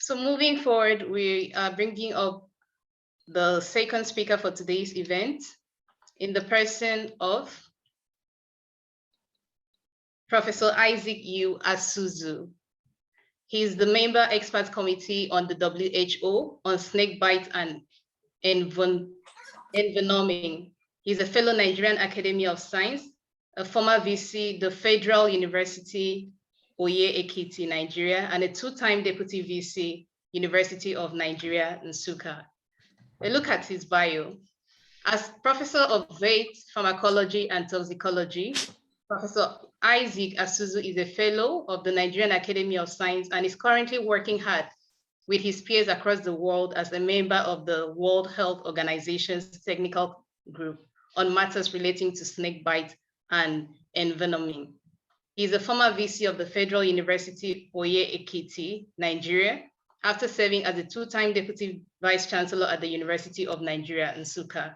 So moving forward, we are bringing up the second speaker for today's event in the person of Professor Isaac U. Asuzu. He is the member expert committee on the WHO on snakebite and envenoming. He's a fellow Nigerian Academy of Science, a former VC, the Federal University, Oye-Ekiti, Nigeria, and a two-time deputy VC, University of Nigeria, Nsukka. A look at his bio. As professor of vet, pharmacology, and toxicology, Professor Isaac Asuzu is a fellow of the Nigerian Academy of Science and is currently working hard with his peers across the world as a member of the World Health Organization's technical group on matters relating to snakebite and envenoming. He is a former VC of the Federal University, Oye-Ekiti, Nigeria, after serving as a two-time Deputy Vice Chancellor at the University of Nigeria, Nsukka.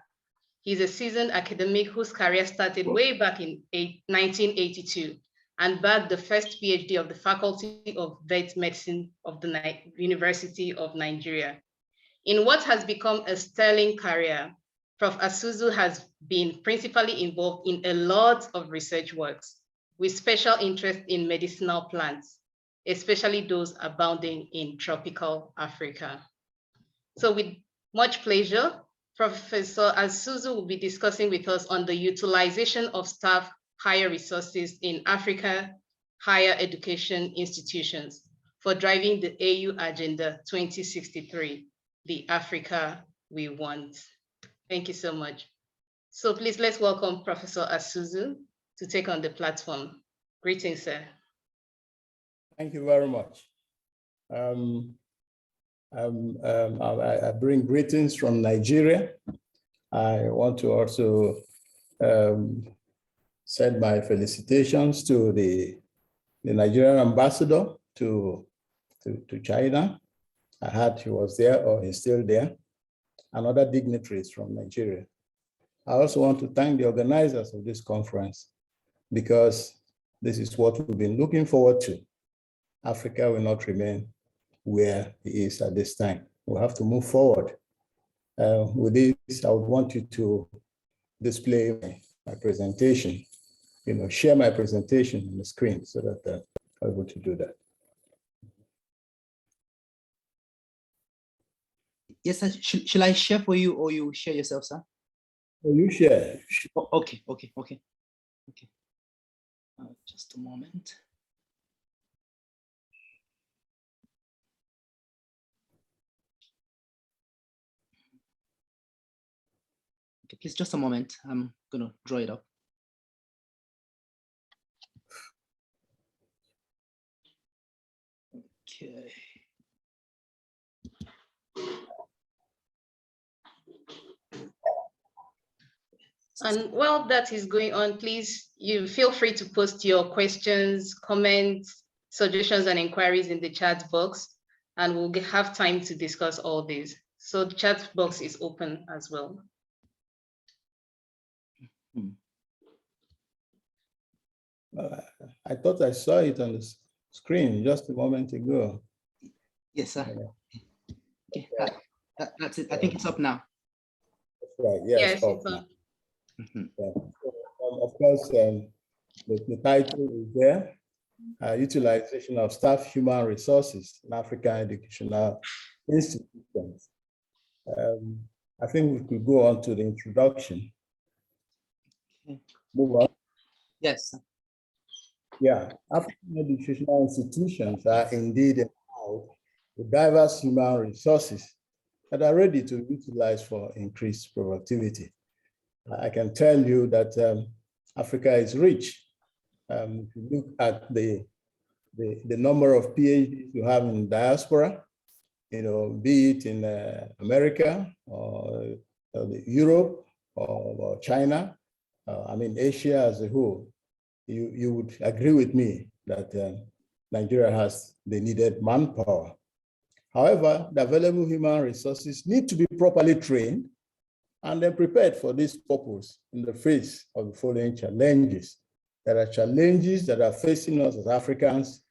He's a seasoned academic whose career started way back in 1982 and bagged the first PhD of the Faculty of Vet Medicine of the University of Nigeria. In what has become a sterling career, Prof. Asuzu has been principally involved in a lot of research works with special interest in medicinal plants, especially those abounding in tropical Africa. So with much pleasure, Professor Asuzu will be discussing with us on the utilization of staff higher resources in Africa higher education institutions for driving the AU Agenda 2063, the Africa we want. Thank you so much. So please let's welcome Professor Asuzu to take on the platform. Greetings, sir. Thank you very much. I bring greetings from Nigeria. I want to also send my felicitations to the Nigerian ambassador to China. I heard he was there or he's still there, and other dignitaries from Nigeria. I also want to thank the organizers of this conference because this is what we've been looking forward to. Africa will not remain where it is at this time. We'll have to move forward. With this, I would want you to display my presentation, share my presentation on the screen so that I'm able to do that. Yes, sir. Shall I share for you or you share yourself, sir? Oh, you share. Oh, okay. Just a moment. Okay, please, just a moment. I'm gonna draw it up. Okay. And while that is going on, please, you feel free to post your questions, comments, suggestions, and inquiries in the chat box, and we'll have time to discuss all these. So the chat box is open as well. I thought I saw it on the screen just a moment ago. Yes, sir. Okay, that's it. I think it's up now. That's right. Yes, it's up now. Yeah. Of course, the title is there, Utilization of Staff Human Resources in African Educational Institutions. I think we could go on to the introduction. Okay. Move on. Yes. Yeah, African educational institutions are indeed endowed with diverse human resources that are ready to utilize for increased productivity. I can tell you that Africa is rich. If you look at the number of PhDs you have in diaspora, be it in America or Europe or China, Asia as a whole, you would agree with me that Nigeria has the needed manpower. However, the available human resources need to be properly trained and then prepared for this purpose in the face of the following challenges. There are challenges that are facing us as Africans,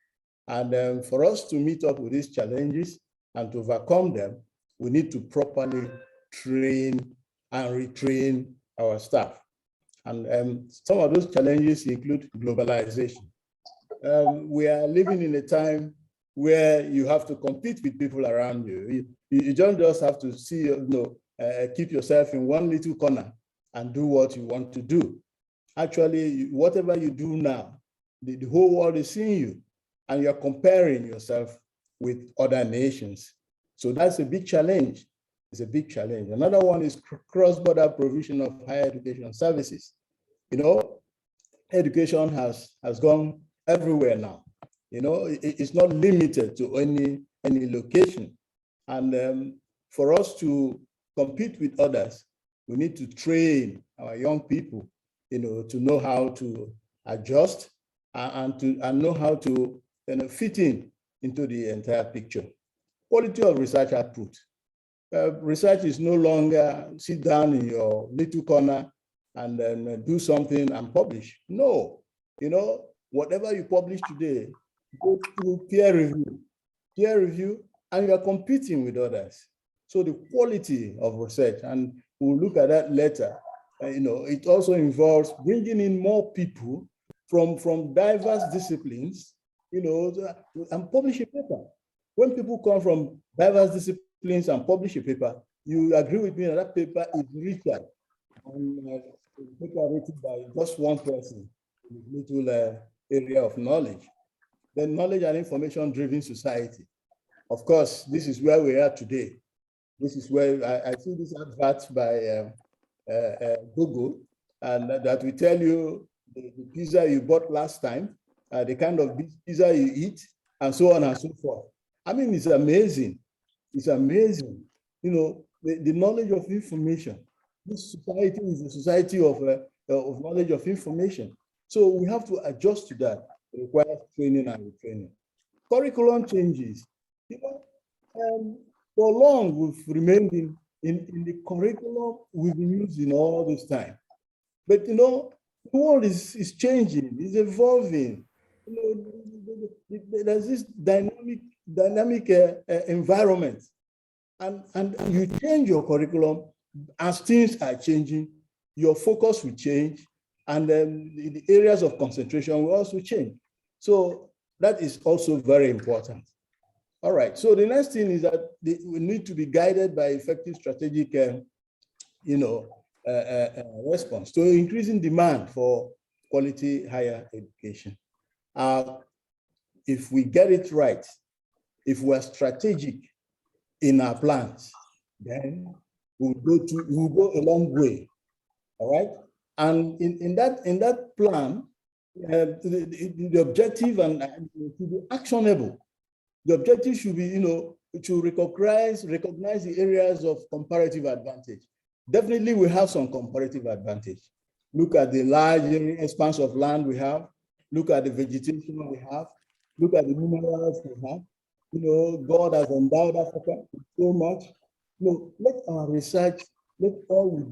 and for us to meet up with these challenges, And to overcome them, we need to properly train and retrain our staff. And some of those challenges include globalization. We are living in a time where you have to compete with people around you. You don't just have to see, keep yourself in one little corner and do what you want to do. Actually, whatever you do now, the whole world is seeing you, and you're comparing yourself with other nations. So that's a big challenge. It's a big challenge. Another one is cross-border provision of higher education services. Education has gone everywhere now. It's not limited to any location. And for us to compete with others, we need to train our young people, to know how to adjust and know how to fit into the entire picture. Quality of research output. Research is no longer sit down in your little corner and then do something and publish. No, whatever you publish today, go through peer review, and you are competing with others. So the quality of research, and we'll look at that later, it also involves bringing in more people from diverse disciplines, and publish a paper. When people come from diverse disciplines and publish a paper, you agree with me that paper is richer than a paper written by just one person in a little area of knowledge. The knowledge and information-driven society. Of course, this is where we are today. This is where I see this advert by Google, and that will tell you the pizza you bought last time, the kind of pizza you eat, and so on and so forth. I mean, it's amazing. It's amazing. The knowledge of information. This society is a society of knowledge of information. So we have to adjust to that. It requires training and retraining. Curriculum changes. For long, we've remained in the curriculum we've been using all this time. But the world is changing, it's evolving. There's this dynamic environment, and you change your curriculum as things are changing. Your focus will change, and then the areas of concentration will also change. So that is also very important. All right. So the next thing is that we need to be guided by effective strategic, response to increasing demand for quality higher education. If we get it right, if we're strategic in our plans, then we'll go a long way. All right. And in that plan, the objective and to be actionable. The objective should be, to recognize the areas of comparative advantage. Definitely, we have some comparative advantage. Look at the large expanse of land we have. Look at the vegetation we have. Look at the minerals we have. God has endowed Africa with so much. Let our research, let all we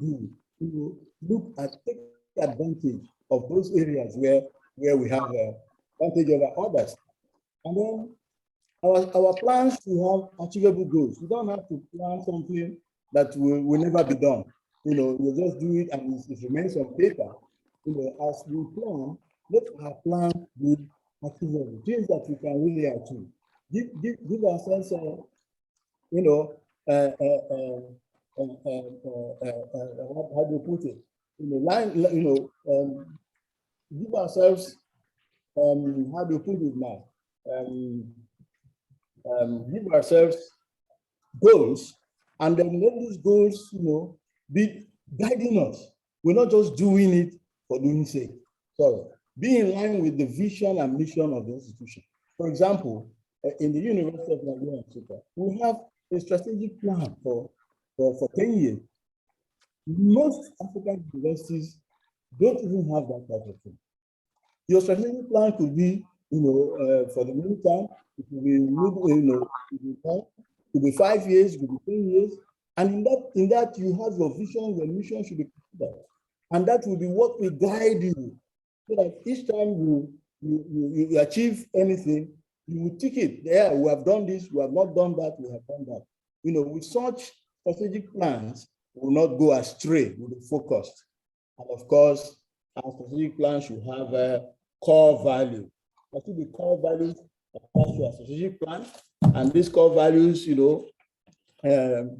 do, take advantage of those areas where we have advantage over others. And then our plans to have achievable goals. You don't have to plan something that will never be done. You just do it and it remains on paper. As we plan, let our plan be achievable, things that we can really achieve. Give ourselves, how do you put it? Give ourselves, how do you put it now? Give ourselves goals, and then let these goals, be guiding us. We're not just doing it for doing sake. So be in line with the vision and mission of the institution. For example, in the University of Nigeria, Nsukka, we have a strategic plan for 10 years. Most African universities don't even have that type of thing. Your strategic plan could be, for the meantime, it could be, it could be 5 years, it could be 10 years. And in that you have your vision, your mission should be considered. And that will be what will guide you. So that each time you achieve anything, You will tick it. Yeah, we have done this, we have not done that, we have done that. You know, with such strategic plans, we will not go astray, we will be focused. And of course, our strategic plan should have a core value. There should be core values attached to a strategic plan. And these core values, you know,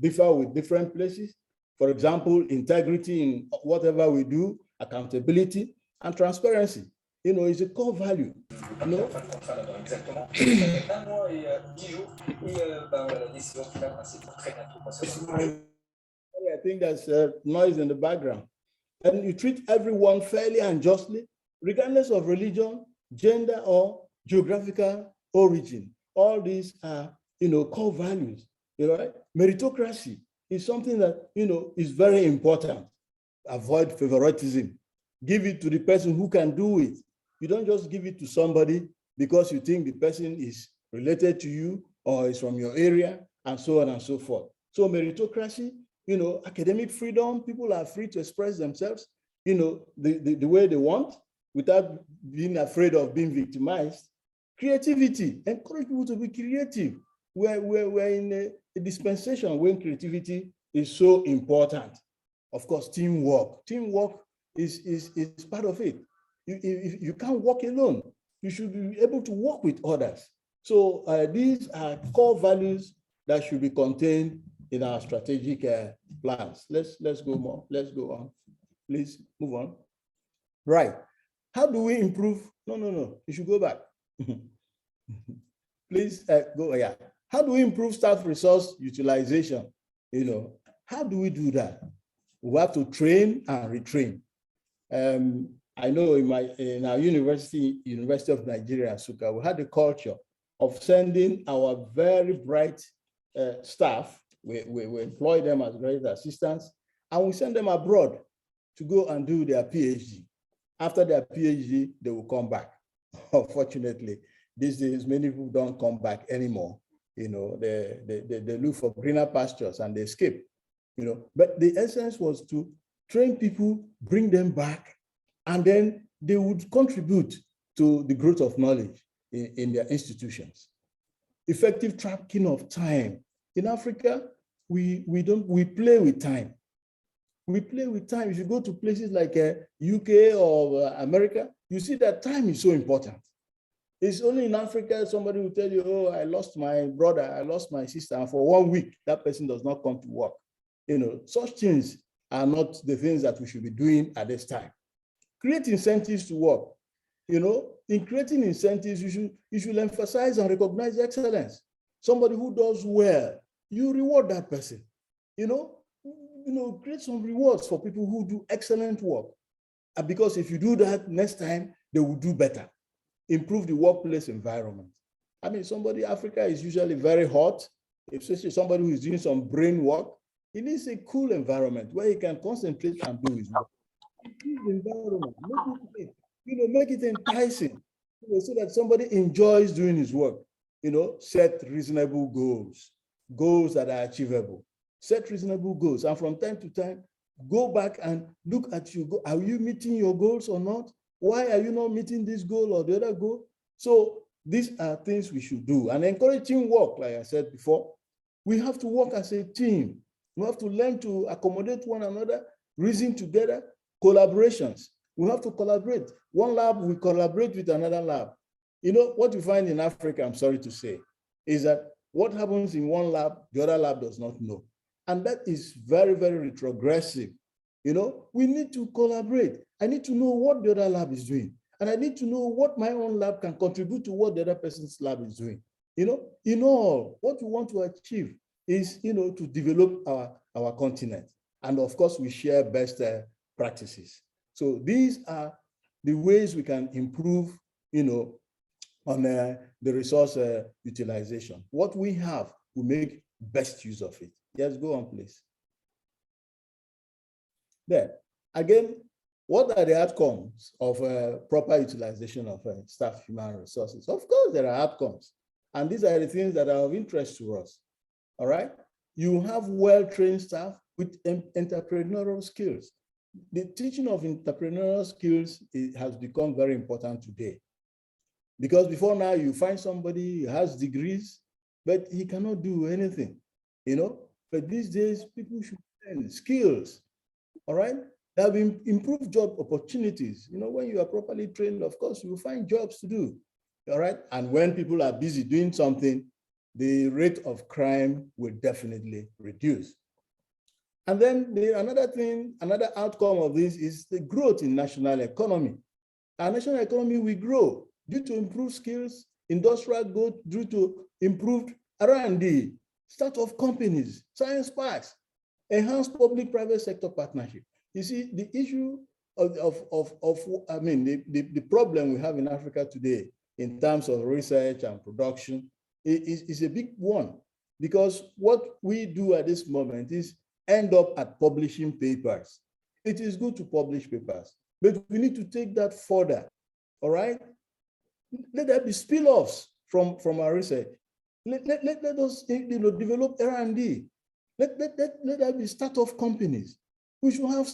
differ with different places. For example, integrity in whatever we do, accountability, and transparency. You know, is a core value. You know? I think there's noise in the background. And you treat everyone fairly and justly, regardless of religion, gender, or geographical origin. All these are, you know, core values. You know, right? Meritocracy is something that, you know, is very important. Avoid favoritism. Give it to the person who can do it. You don't just give it to somebody because you think the person is related to you or is from your area, and so on and so forth. So meritocracy, you know, academic freedom, people are free to express themselves, you know, the way they want without being afraid of being victimized. Creativity, encourage people to be creative. We're in a dispensation when creativity is so important. Of course, teamwork. Teamwork is part of it. You can't work alone. You should be able to work with others. So these are core values that should be contained in our strategic plans. Let's go more. Let's go on. Please move on. Right. How do we improve? No. You should go back. Please go. Yeah. How do we improve staff resource utilization? You know, how do we do that? We have to train and retrain. I know in our University of Nigeria, Nsukka, we had the culture of sending our very bright staff. We employ them as graduate assistants, and we send them abroad to go and do their PhD. After their PhD, they will come back. Unfortunately, these days, many people don't come back anymore. You know, they look for greener pastures and they escape. You know, but the essence was to train people, bring them back, and then they would contribute to the growth of knowledge in their institutions. Effective tracking of time. In Africa, we play with time. We play with time. If you go to places like UK or America, you see that time is so important. It's only in Africa somebody will tell you, oh, I lost my brother, I lost my sister, and for 1 week, that person does not come to work. You know, such things are not the things that we should be doing at this time. Create incentives to work. You know, in creating incentives, you should emphasize and recognize excellence. Somebody who does well, you reward that person. You know, create some rewards for people who do excellent work. And because if you do that, next time they will do better. Improve the workplace environment. I mean, Africa is usually very hot, especially somebody who is doing some brain work. He needs a cool environment where he can concentrate and do his work. Improve the environment, make it enticing, so that somebody enjoys doing his work. You know, set reasonable goals that are achievable. Set reasonable goals, and from time to time, go back and look at your goal. Are you meeting your goals or not? Why are you not meeting this goal or the other goal? So these are things we should do. And encouraging work, like I said before, we have to work as a team. We have to learn to accommodate one another, reason together, collaborations. We have to collaborate. One lab will collaborate with another lab. You know, what you find in Africa, I'm sorry to say, is that what happens in one lab, the other lab does not know. And that is very, very retrogressive. You know, we need to collaborate. I need to know what the other lab is doing. And I need to know what my own lab can contribute to what the other person's lab is doing. You know, in all, what we want to achieve is, you know, to develop our continent. And of course, we share best practices. So these are the ways we can improve, you know, on the resource utilization. What we have, we make best use of it. Yes, go on, please. Then, again, what are the outcomes of proper utilization of staff human resources? Of course, there are outcomes. And these are the things that are of interest to us. All right? You have well-trained staff with entrepreneurial skills. The teaching of entrepreneurial skills has become very important today. Because before now, you find somebody who has degrees, but he cannot do anything, you know? But these days, people should learn skills, all right? There have been improved job opportunities. You know, when you are properly trained, of course, you will find jobs to do, all right? And when people are busy doing something, the rate of crime will definitely reduce. And then another thing, another outcome of this is the growth in national economy. Our national economy will grow due to improved skills, industrial growth, due to improved R&D, start-up companies, science parks, enhanced public-private sector partnership. You see, the issue the problem we have in Africa today in terms of research and production is a big one, because what we do at this moment is end up at publishing papers. It is good to publish papers, but we need to take that further, all right? Let there be spill-offs from our research. Let us develop R&D. Let there be start-up companies. We should have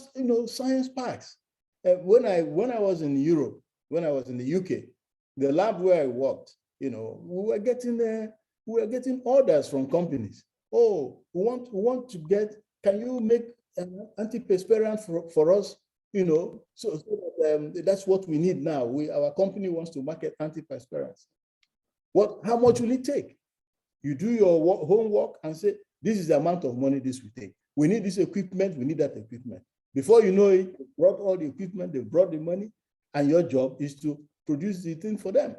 science parks. When I was in Europe, when I was in the UK, the lab where I worked, we were getting orders from companies. Oh, we want to get, can you make an antiperspirant for us? So that's what we need now. Our company wants to market antiperspirants. How much will it take? You do your homework and say, this is the amount of money this will take. We need this equipment, we need that equipment. Before you know it, they brought all the equipment, they brought the money, and your job is to produce the thing for them.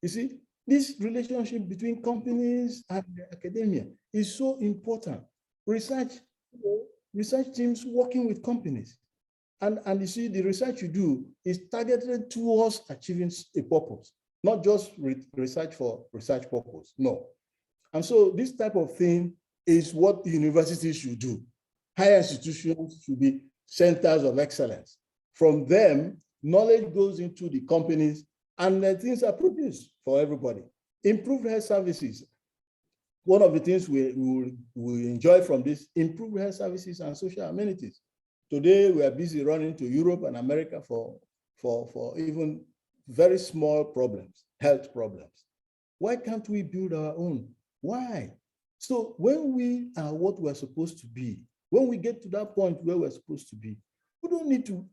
You see, this relationship between companies and academia is so important. Research teams working with companies. And you see, the research you do is targeted towards achieving a purpose, not just research for research purpose, no. And so this type of thing is what the universities should do. Higher institutions should be centers of excellence. From them, knowledge goes into the companies and things are produced for everybody. Improved health services. One of the things we enjoy from this, improved health services and social amenities. Today, we are busy running to Europe and America for even very small problems, health problems. Why can't we build our own? Why? So when we are what we're supposed to be, when we get to that point where we're supposed to be, we don't need to,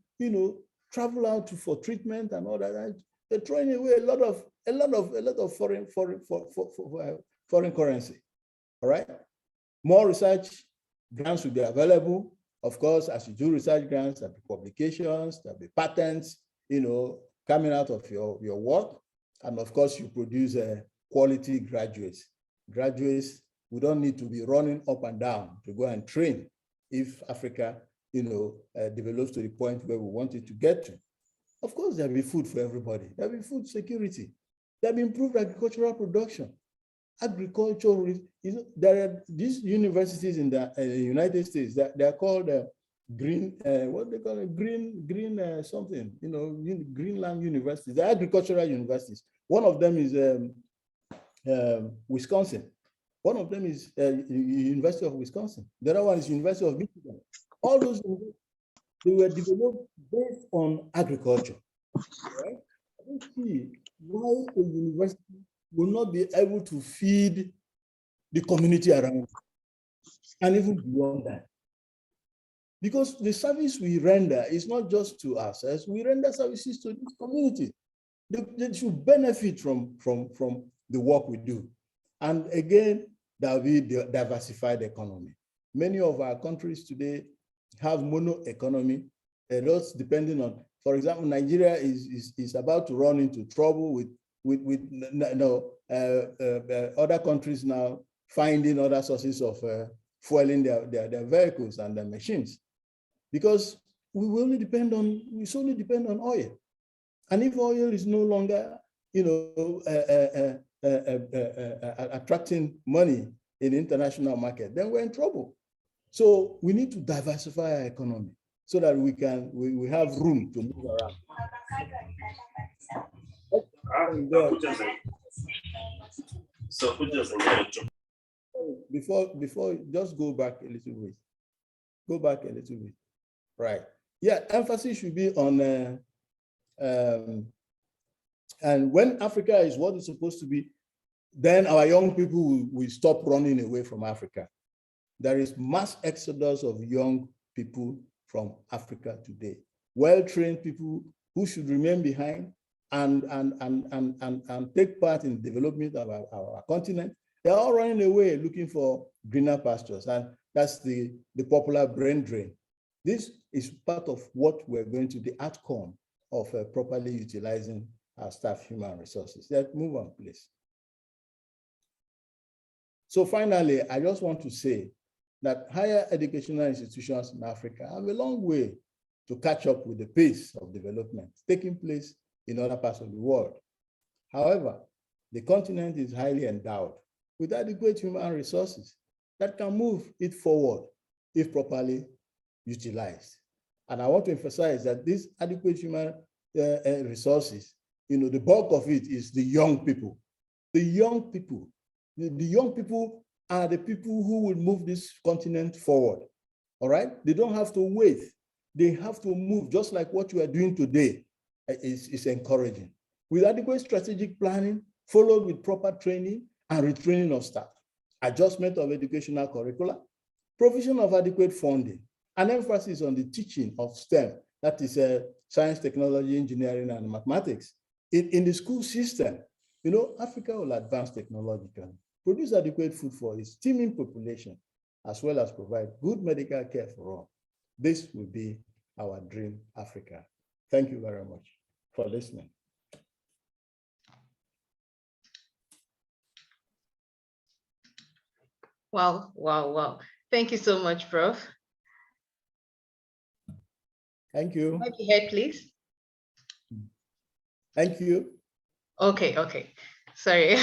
travel out for treatment and all that. They're throwing away a lot of foreign currency. All right. More research grants will be available. Of course, as you do research grants, there'll be publications, there'll be patents, coming out of your work. And of course, you produce quality graduates. Graduates, we don't need to be running up and down to go and train if Africa, develops to the point where we want it to get to. Of course, there'll be food for everybody. There'll be food security. There'll be improved agricultural production. Agriculture, there are these universities in the United States that they're called green, what they call it, green something, Greenland universities, the agricultural universities. One of them is Wisconsin. One of them is University of Wisconsin. The other one is University of Michigan. All those, they were developed based on agriculture. Right? I don't see why a university will not be able to feed the community around and even beyond that. Because the service we render is not just to ourselves, we render services to this community. They should benefit from the work we do. And again, there will be the diversified economy. Many of our countries today have mono economy, those depending on, for example, Nigeria is about to run into trouble with other countries now finding other sources of fueling their vehicles and their machines, because we solely depend on oil. And if oil is no longer, attracting money in the international market, then we're in trouble. So we need to diversify our economy so that we have room to move around. Before, just go back a little bit. Go back a little bit. Right. Yeah, emphasis should be on And when Africa is what it's supposed to be, then our young people will stop running away from Africa. There is mass exodus of young people from Africa today. Well-trained people who should remain behind and take part in the development of our continent. They're all running away looking for greener pastures. And that's the popular brain drain. This is part of what we're going to, the outcome of properly utilizing our staff human resources. Let's move on, please. So finally, I just want to say that higher educational institutions in Africa have a long way to catch up with the pace of development taking place in other parts of the world. However, the continent is highly endowed with adequate human resources that can move it forward if properly utilized. And I want to emphasize that these adequate human resources, the bulk of it is the young people. The young people. The young people are the people who will move this continent forward, all right? They don't have to wait. They have to move, just like what you are doing today is encouraging. With adequate strategic planning, followed with proper training and retraining of staff, adjustment of educational curricula, provision of adequate funding, and emphasis on the teaching of STEM, that is science, technology, engineering, and mathematics. In the school system, Africa will advance technologically, produce adequate food for its teeming population, as well as provide good medical care for all. This will be our dream Africa. Thank you very much for listening. Wow, wow, wow. Thank you so much, Prof. Thank you. Go ahead, please. Thank you. Okay. Sorry.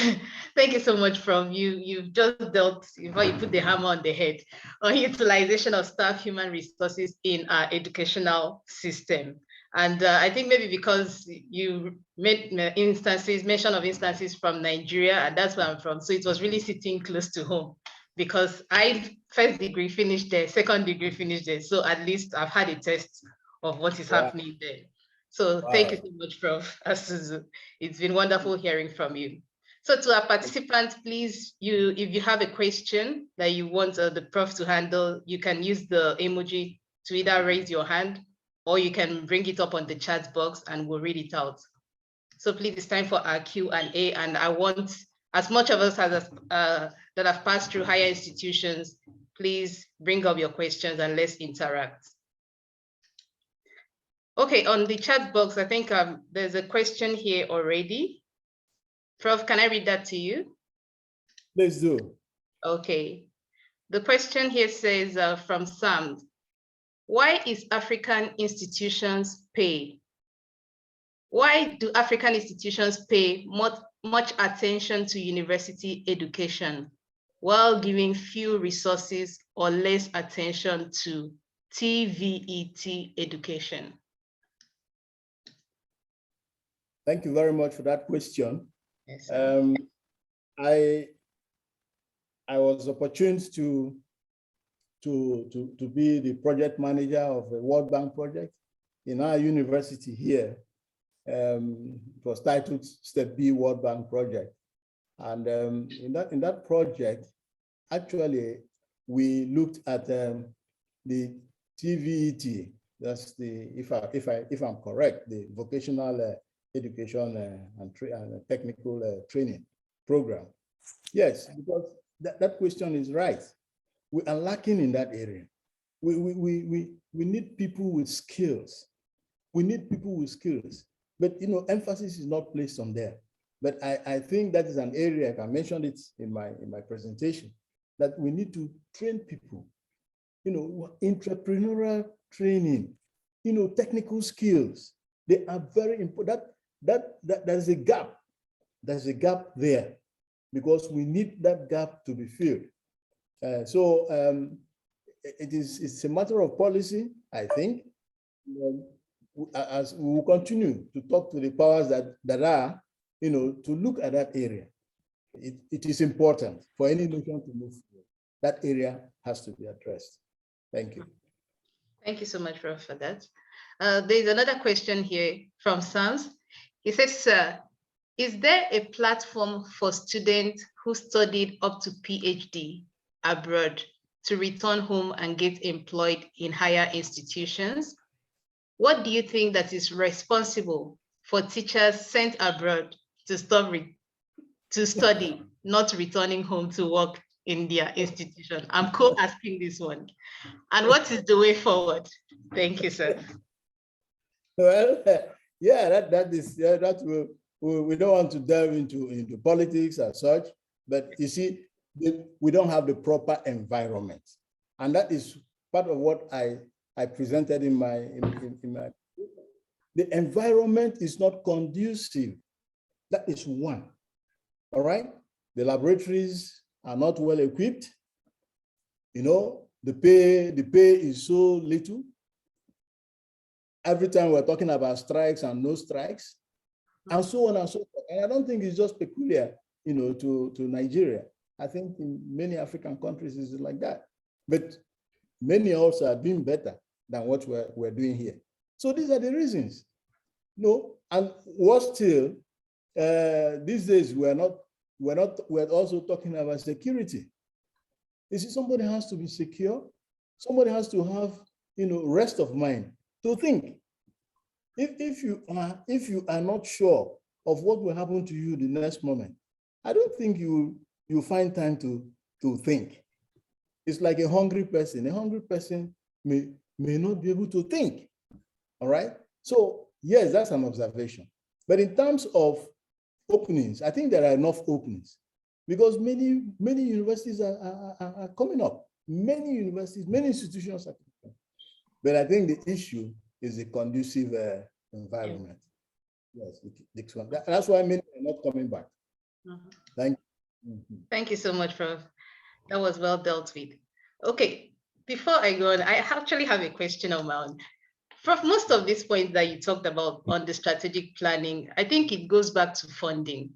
Thank you so much, Prof. You've just dealt, before you put the hammer on the head, on utilization of staff human resources in our educational system. And I think maybe because you made mention of instances from Nigeria, and that's where I'm from, so it was really sitting close to home, because I first degree finished there, second degree finished there. So at least I've had a taste of what is happening there. So thank you so much, Prof. Asuzu. It's been wonderful hearing from you. So to our participants, please, if you have a question that you want the Prof to handle, you can use the emoji to either raise your hand, or you can bring it up on the chat box and we'll read it out. So please, it's time for our Q&A, and I want as much of us as that have passed through higher institutions, please bring up your questions and let's interact. Okay, on the chat box, I think there's a question here already. Prof, can I read that to you? Please do. Okay. The question here says from Sam, why is African institutions pay? Why do African institutions pay much attention to university education while giving few resources or less attention to TVET education? Thank you very much for that question. Yes, I was opportune to be the project manager of a World Bank project in our university here. It was titled Step B World Bank Project. And in that project, actually, we looked at the TVET. That's the, if I'm correct, the vocational education and technical training program. Yes, because that question is right. We are lacking in that area. We need people with skills. We need people with skills. But emphasis is not placed on there. But I think that is an area, I mentioned it in my presentation, that we need to train people, entrepreneurial training, technical skills. They are very important. There's a gap. There's a gap there because we need that gap to be filled. It's a matter of policy, I think. As we will continue to talk to the powers that are, to look at that area. It is important for any nation to move forward. That area has to be addressed. Thank you. Thank you so much, Prof, for that. There's another question here from Sans. He says, is there a platform for students who studied up to PhD abroad to return home and get employed in higher institutions? What do you think that is responsible for teachers sent abroad to study, not returning home to work in their institution? I'm co-asking this one. And what is the way forward? Thank you, sir. Well, yeah, we don't want to delve into politics as such, but you see, we don't have the proper environment. And that is part of what I presented in my, the environment is not conducive. That is one, all right? The laboratories are not well equipped. You know, the pay is so little. Every time we're talking about strikes and no strikes, and so on and so forth. And I don't think it's just peculiar, you know, to Nigeria. I think in many African countries it's like that. But many also are doing better than what we're doing here. So these are the reasons. No, and worse still, these days we're also talking about security. You see, somebody has to be secure. Somebody has to have, you know, rest of mind to think. If you are not sure of what will happen to you the next moment, I don't think you find time to think. It's like a hungry person. A hungry person may not be able to think. All right. So yes, that's an observation. But in terms of openings, I think there are enough openings because many universities are coming up. Many universities, many institutions are coming up. But I think the issue is a conducive environment. Yes, that's why many are not coming back. Thank you. Thank you so much, Prof. That was well dealt with. Okay, before I go on, I actually have a question of my own. Prof, most of these points that you talked about on the strategic planning, I think it goes back to funding,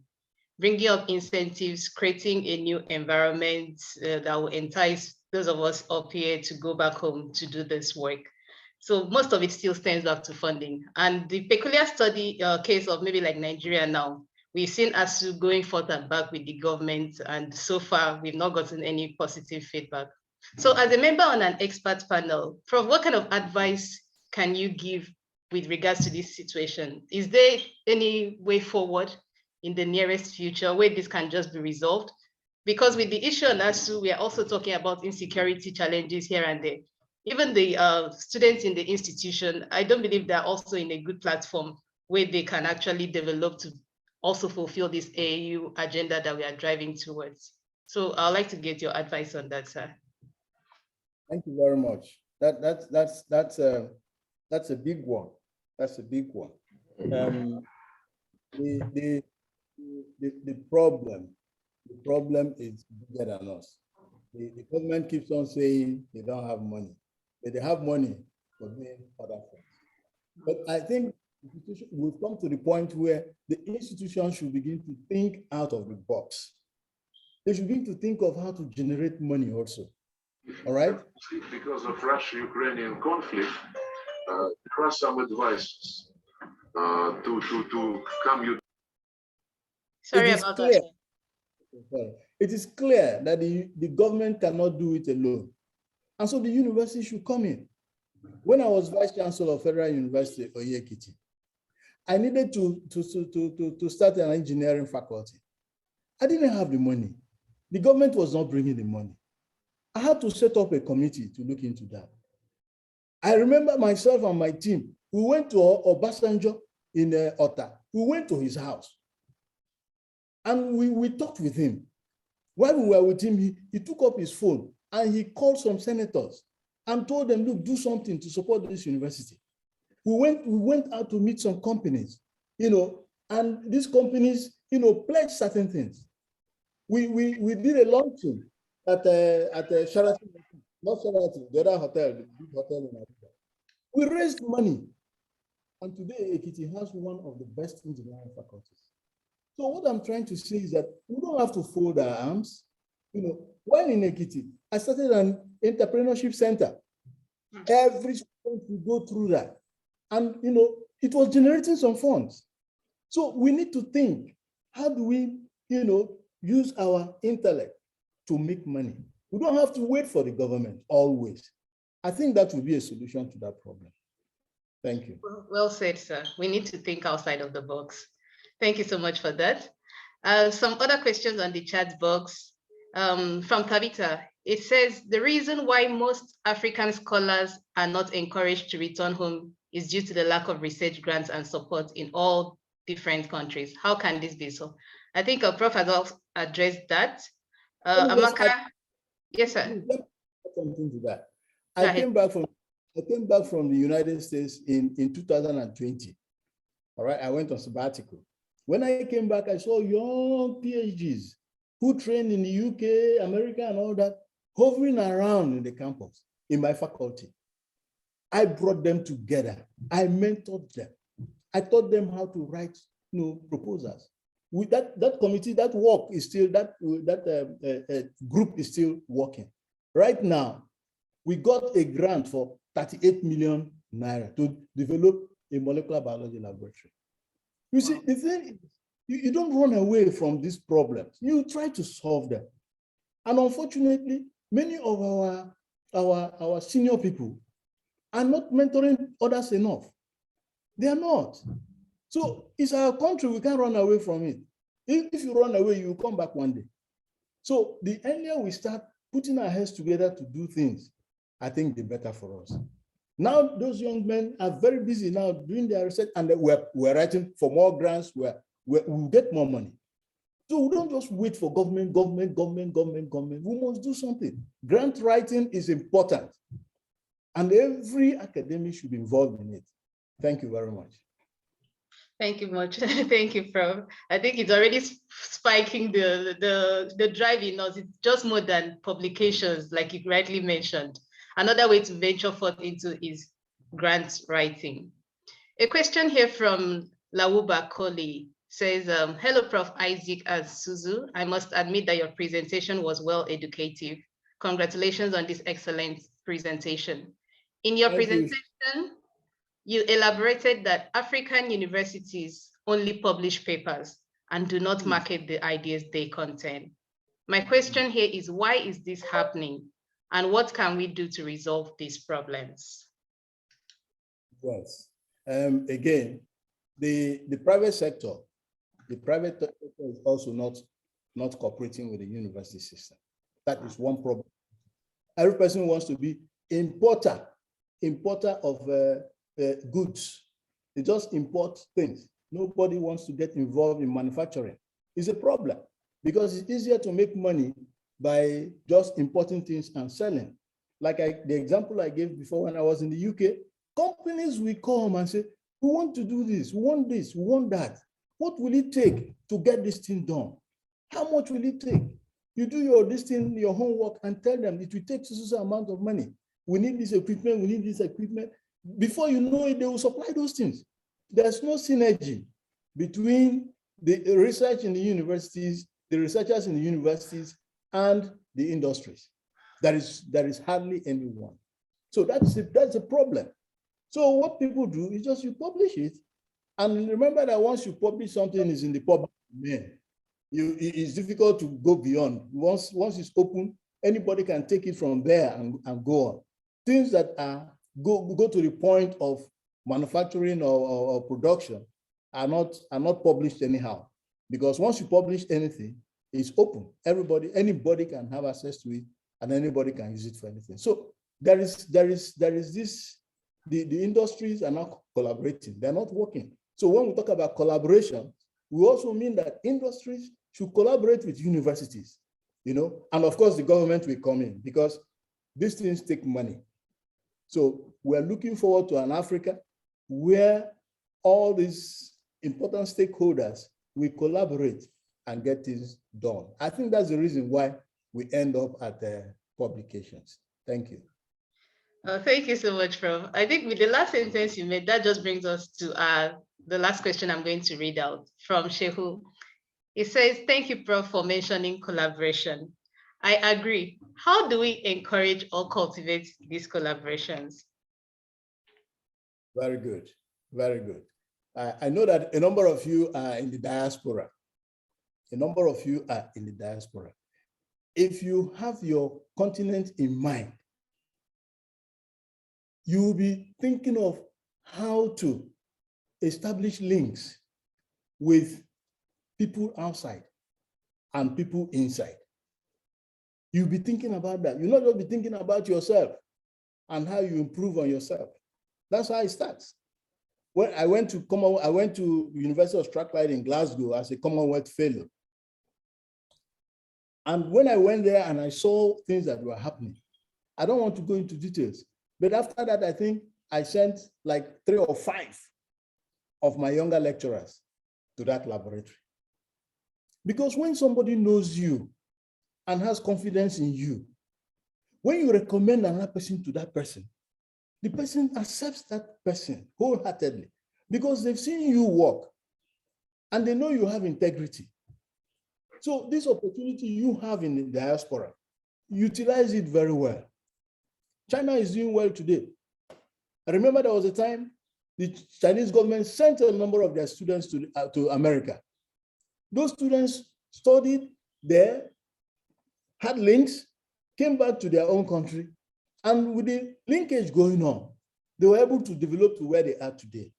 bringing up incentives, creating a new environment that will entice those of us up here to go back home to do this work. So most of it still stems back to funding. And the peculiar study case of maybe like Nigeria now, we've seen Asuzu going forth and back with the government, and so far we've not gotten any positive feedback. So as a member on an expert panel, Prof, what kind of advice can you give with regards to this situation? Is there any way forward in the nearest future where this can just be resolved? Because with the issue on Asuzu, we are also talking about insecurity challenges here and there. Even the students in the institution, I don't believe they're also in a good platform where they can actually develop to also fulfill this AAU agenda that we are driving towards. So I'd like to get your advice on that, sir. Thank you very much. That's a big one. That's a big one. The problem is bigger than us. The government keeps on saying they don't have money, but they have money for doing other things. But I think we've come to the point where the institution should begin to think out of the box. They should begin to think of how to generate money also. All right? Because of Russia-Ukrainian conflict, there are some advices to come. Sorry about that. It is clear that the government cannot do it alone. And so the university should come in. When I was Vice Chancellor of Federal University, Oye-Ekiti, I needed to start an engineering faculty. I didn't have the money. The government was not bringing the money. I had to set up a committee to look into that. I remember myself and my team, we went to Obasanjo in Ota. We went to his house. And we talked with him. While we were with him, he took up his phone and he called some senators and told them, look, do something to support this university. We went out to meet some companies, you know, and these companies, you know, pledged certain things. We did a launching at Sheraton, not Sheraton, the other hotel, the big hotel in Abuja. We raised money. And today, Ekiti has one of the best engineering faculties. So what I'm trying to say is that we don't have to fold our arms. You know, while in Ekiti, I started an entrepreneurship center. Every student will go through that. And, you know, it was generating some funds. So we need to think How do we, use our intellect to make money? We don't have to wait for the government always. I think that will be a solution to that problem. Thank you. Well said, sir. We need to think outside of the box. Thank you so much for that. Some other questions on the chat box from Tabitha. It says, the reason why most African scholars are not encouraged to return home is due to the lack of research grants and support in all different countries. How can this be so? I think a Prof has also addressed that. Amaka, yes, sir. Something to that. I came back from the United States in 2020. All right, I went on sabbatical. When I came back, I saw young PhDs who trained in the UK, America, and all that, hovering around in the campus, in my faculty. I brought them together. I mentored them. I taught them how to write, proposals. With that committee, that work is still, that group is still working. Right now, we got a grant for 38 million naira to develop a molecular biology laboratory. You see, the thing is, you don't run away from these problems. You try to solve them. And unfortunately, many of our senior people are not mentoring others enough. They are not. So it's our country, we can't run away from it. If you run away, you will come back one day. So the earlier we start putting our heads together to do things, I think the better for us. Now, those young men are very busy now doing their research, and we're writing for more grants, we'll get more money. So we don't just wait for government. We must do something. Grant writing is important, and every academic should be involved in it. Thank you very much. Thank you much. Thank you, Prof. I think it's already spiking the drive in us. It's just more than publications, like you rightly mentioned. Another way to venture forth into is grant writing. A question here from Lawuba Koli says, hello, Prof. Isaac Asuzu. I must admit that your presentation was well educative. Congratulations on this excellent presentation. In your presentation, you elaborated that African universities only publish papers and do not market the ideas they contain. My question here is, why is this happening? And what can we do to resolve these problems? Yes. Again, the private sector is also not cooperating with the university system. That is one problem. Every person wants to be importer of goods. They just import things. Nobody wants to get involved in manufacturing. It's a problem because it's easier to make money by just importing things and selling. Like the example I gave before when I was in the UK, companies will come and say, we want to do this, we want that. What will it take to get this thing done? How much will it take? You do your homework and tell them it will take such amount of money. We need this equipment, we need this equipment. Before you know it, they will supply those things. There's no synergy between the research in the universities, the researchers in the universities, and the industries. There is hardly anyone. So that's a problem. So what people do is just you publish it, and remember that once you publish something, is in the public domain. It's difficult to go beyond. Once it's open, anybody can take it from there and go on. Things that go to the point of manufacturing or production are not published anyhow, because once you publish anything, it's open. Anybody can have access to it, and anybody can use it for anything. So there is this. The industries are not collaborating. They're not working. So when we talk about collaboration, we also mean that industries should collaborate with universities, and of course the government will come in because these things take money. So we're looking forward to an Africa where all these important stakeholders will collaborate and get things done. I think that's the reason why we end up at the publications. Thank you. Thank you so much, Prof. I think with the last sentence you made, that just brings us to the last question I'm going to read out from Shehu. It says, thank you, Prof, for mentioning collaboration. I agree. How do we encourage or cultivate these collaborations? Very good. Very good. I know that a number of you are in the diaspora. a number of you are in the diaspora. If you have your continent in mind, you will be thinking of how to establish links with people outside and people inside. You'll be thinking about that. You'll not just be thinking about yourself and how you improve on yourself. That's how it starts. When I went to University of Strathclyde in Glasgow as a Commonwealth Fellow. And when I went there and I saw things that were happening, I don't want to go into details, but after that, I think I sent like 3 or 5 of my younger lecturers to that laboratory. Because when somebody knows you and has confidence in you, when you recommend another person to that person, the person accepts that person wholeheartedly because they've seen you work and they know you have integrity. So this opportunity you have in the diaspora, utilize it very well. China is doing well today. I remember there was a time the Chinese government sent a number of their students to America. Those students studied there, had links, came back to their own country, and with the linkage going on, they were able to develop to where they are today.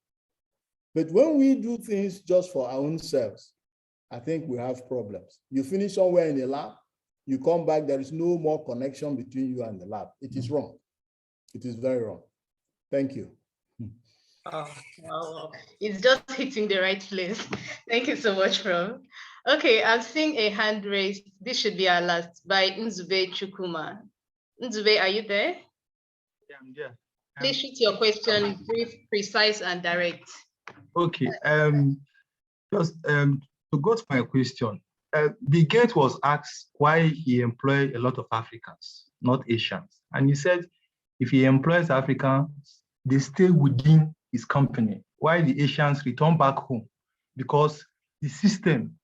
But when we do things just for our own selves, I think we have problems. You finish somewhere in a lab, you come back, there is no more connection between you and the lab. It is wrong. It is very wrong. Thank you. Oh, it's just hitting the right place. Thank you so much, Prof. Okay, I'm seeing a hand raised. This should be our last by Nzube Chukuma. Nzube, are you there? Yeah, I'm there. Please shoot your question brief, precise, and direct. Okay. Just to go to my question, Bill Gates was asked why he employed a lot of Africans, not Asians, and he said if he employs Africans, they stay within his company, while the Asians return back home, because the system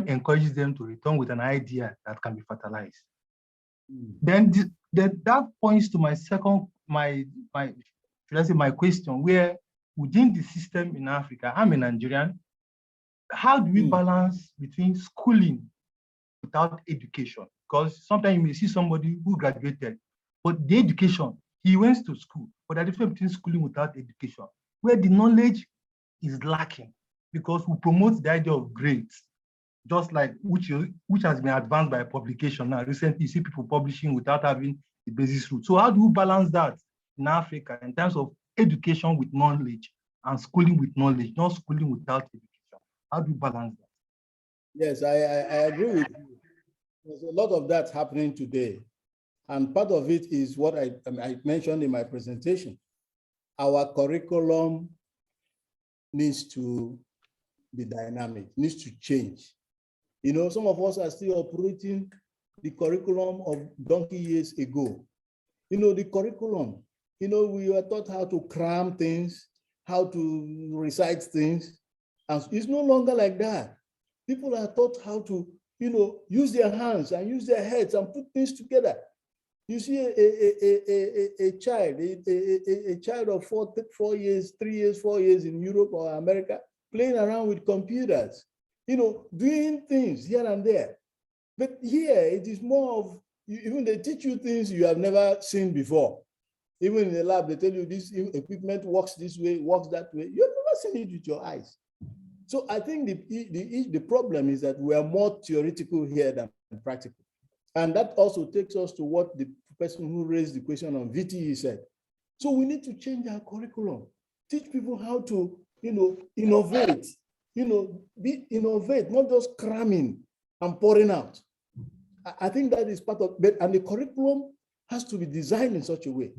encourages them to return with an idea that can be fertilized. Then that points to my my question, where within the system in Africa, I'm a Nigerian, how do we balance between schooling without education? Because sometimes you may see somebody who graduated, but the education, he went to school, but the difference between schooling without education, where the knowledge is lacking, because we promote the idea of grades, just like which has been advanced by publication. Now, recently, you see people publishing without having the basis root. So how do we balance that in Africa in terms of education with knowledge and schooling with knowledge, not schooling without education? How do you balance that? Yes, I agree with you. There's a lot of that happening today. And part of it is what I mentioned in my presentation. Our curriculum needs to be dynamic, needs to change. You know, some of us are still operating the curriculum of donkey years ago. You know, the curriculum, you know, we were taught how to cram things, how to recite things, and it's no longer like that. People are taught how to, you know, use their hands and use their heads and put things together. You see a child of 4 years, 3 years, 4 years in Europe or America playing around with computers, you know, doing things here and there. But here it is more of, even they teach you things you have never seen before. Even in the lab, they tell you this equipment works this way, works that way. You've never seen it with your eyes. So I think the problem is that we are more theoretical here than practical. And that also takes us to what the person who raised the question on VTE said. So we need to change our curriculum, teach people how to, you know, innovate, you know, innovate, not just cramming and pouring out. I think that is part of it. And the curriculum has to be designed in such a way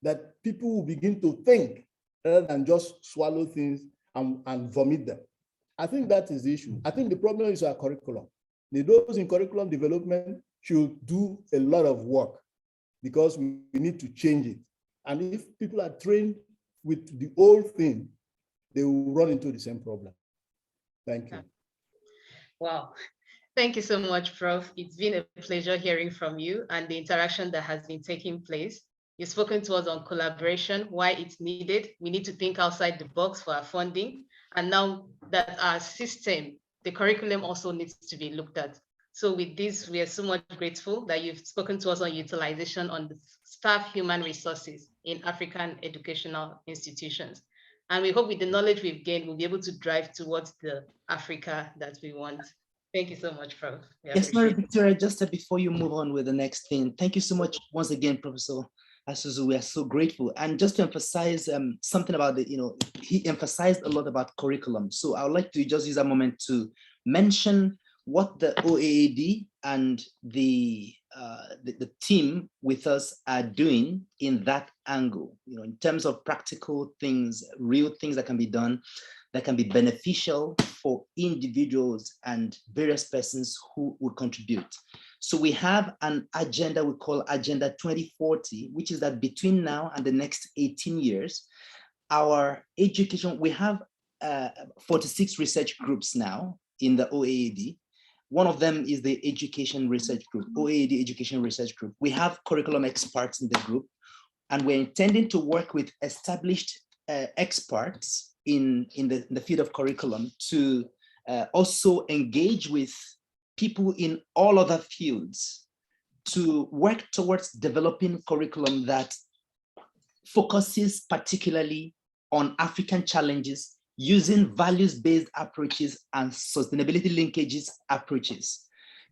that people will begin to think rather than just swallow things and vomit them. I think that is the issue. I think the problem is our curriculum. Those in curriculum development should do a lot of work because we need to change it. And if people are trained with the old thing, they will run into the same problem. Thank you. Wow. Thank you so much, Prof. It's been a pleasure hearing from you and the interaction that has been taking place. You've spoken to us on collaboration, why it's needed. We need to think outside the box for our funding. And now that our system, the curriculum also needs to be looked at. So with this, we are so much grateful that you've spoken to us on utilization on the staff human resources in African educational institutions. And we hope with the knowledge we've gained, we'll be able to drive towards the Africa that we want. Thank you so much, Prof. Yes, Mary Victoria, just before you move on with the next thing, thank you so much once again, Professor Asuzu. We are so grateful. And just to emphasize something about he emphasized a lot about curriculum. So I would like to just use a moment to mention what the OAAD and the team with us are doing in that angle, in terms of practical things, real things that can be done, that can be beneficial for individuals and various persons who would contribute. So we have an agenda we call Agenda 2040, which is that between now and the next 18 years, our education, we have 46 research groups now in the OAAD. One of them is the Education Research Group, OAAD Education Research Group. We have curriculum experts in the group, and we're intending to work with established experts in the field of curriculum to also engage with people in all other fields to work towards developing curriculum that focuses particularly on African challenges using values-based approaches and sustainability linkages approaches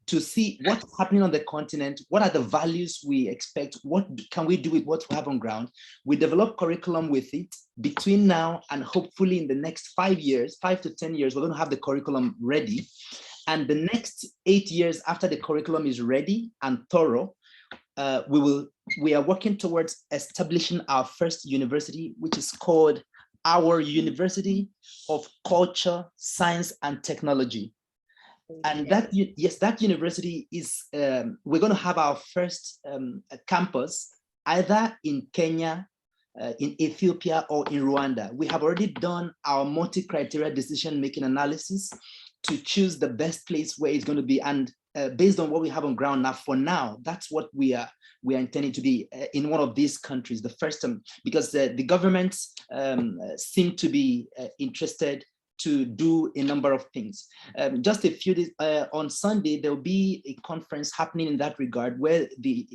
to see what's happening on the continent, what are the values we expect, what can we do with what we have on ground. We develop curriculum with it. Between now and hopefully in the next 5 years, 5 to 10 years, we're going to have the curriculum ready. And the next 8 years after the curriculum is ready and thorough, we are working towards establishing our first university, which is called our University of Culture, Science, and Technology. And that university is, we're going to have our first campus either in Kenya, in Ethiopia, or in Rwanda. We have already done our multi-criteria decision-making analysis to choose the best place where it's going to be. And based on what we have on ground now, for now, that's what we are intending to be in one of these countries, the first, because the governments seem to be interested to do a number of things. Just a few days, on Sunday, there'll be a conference happening in that regard where the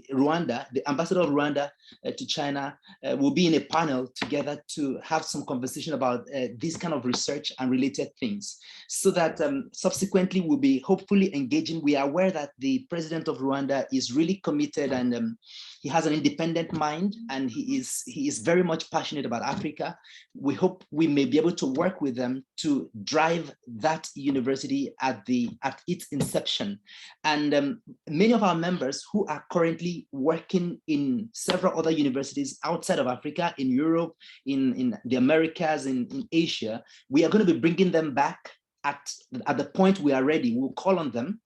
ambassador of Rwanda to China will be in a panel together to have some conversation about this kind of research and related things, so that subsequently we'll be hopefully engaging. We are aware that the president of Rwanda is really committed, and he has an independent mind, and he is very much passionate about Africa. We hope we may be able to work with them to drive that university at its inception. And many of our members who are currently working in several other universities outside of Africa, in Europe, in the Americas, in Asia, we are going to be bringing them back at the point we are ready. We'll call on them.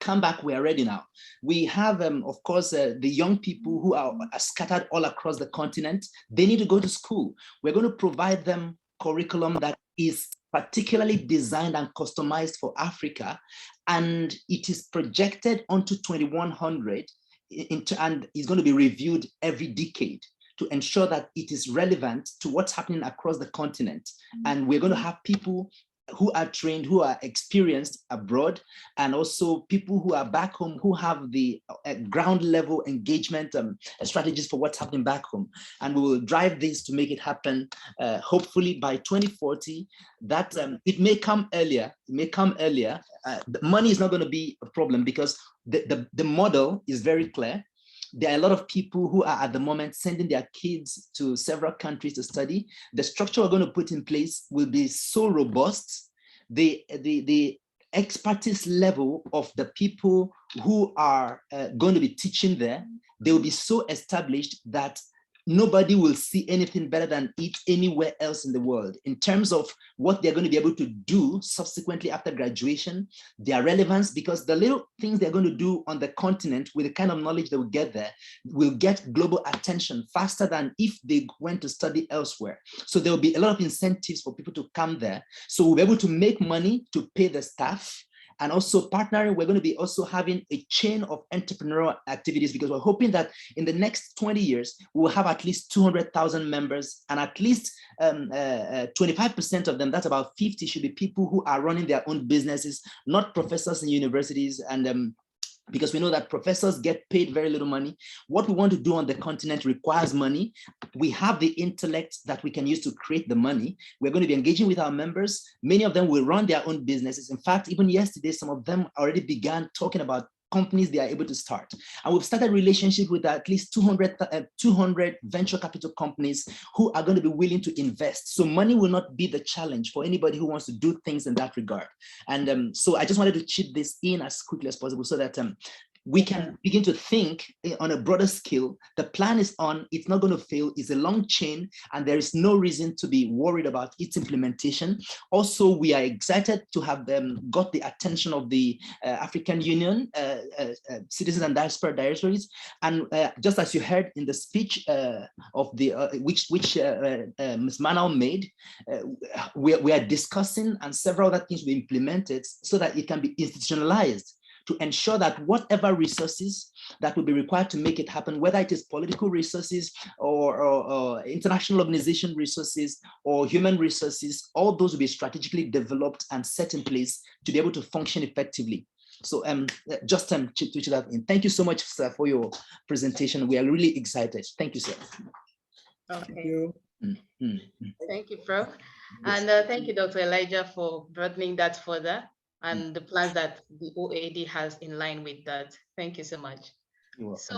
Come back, we are ready now. We have, of course, the young people who are scattered all across the continent. They need to go to school. We're going to provide them curriculum that is particularly designed and customized for Africa, and it is projected onto 2100, and is going to be reviewed every decade to ensure that it is relevant to what's happening across the continent. And we're going to have people who are trained, who are experienced abroad, and also people who are back home who have the ground level engagement strategies for what's happening back home. And we will drive this to make it happen, hopefully by 2040. That it may come earlier, the money is not going to be a problem because the model is very clear. There are a lot of people who are at the moment sending their kids to several countries to study. The structure we're going to put in place will be so robust. The expertise level of the people who are going to be teaching there, they will be so established that nobody will see anything better than it anywhere else in the world. In terms of what they're going to be able to do subsequently after graduation, their relevance, because the little things they're going to do on the continent with the kind of knowledge they will get there will get global attention faster than if they went to study elsewhere. So there will be a lot of incentives for people to come there. So we'll be able to make money to pay the staff, And also partnering, we're going to be also having a chain of entrepreneurial activities, because we're hoping that in the next 20 years, we will have at least 200,000 members, and at least 25% of them, that's about 50, should be people who are running their own businesses, not professors in universities. And because we know that professors get paid very little money. What we want to do on the continent requires money. We have the intellect that we can use to create the money. We're going to be engaging with our members. Many of them will run their own businesses. In fact, even yesterday, some of them already began talking about companies they are able to start. And we've started relationship with at least 200 venture capital companies who are going to be willing to invest. So money will not be the challenge for anybody who wants to do things in that regard. And so I just wanted to chip this in as quickly as possible so that we can begin to think on a broader scale. The plan is on, it's not going to fail, it's a long chain, and there is no reason to be worried about its implementation. Also, we are excited to have got the attention of the African Union, Citizens and Diaspora Directories. And just as you heard in the speech of the which Ms. Manal made, we are discussing, and several other things we implemented so that it can be institutionalized, to ensure that whatever resources that will be required to make it happen, whether it is political resources or international organization resources or human resources, all those will be strategically developed and set in place to be able to function effectively. So just to that in. Thank you so much, sir, for your presentation. We are really excited. Thank you, sir. Okay. Thank you. Thank you, Prof. And thank you, Dr. Elijah, for broadening that further, and the plans that the OAD has in line with that. Thank you so much. You're welcome. So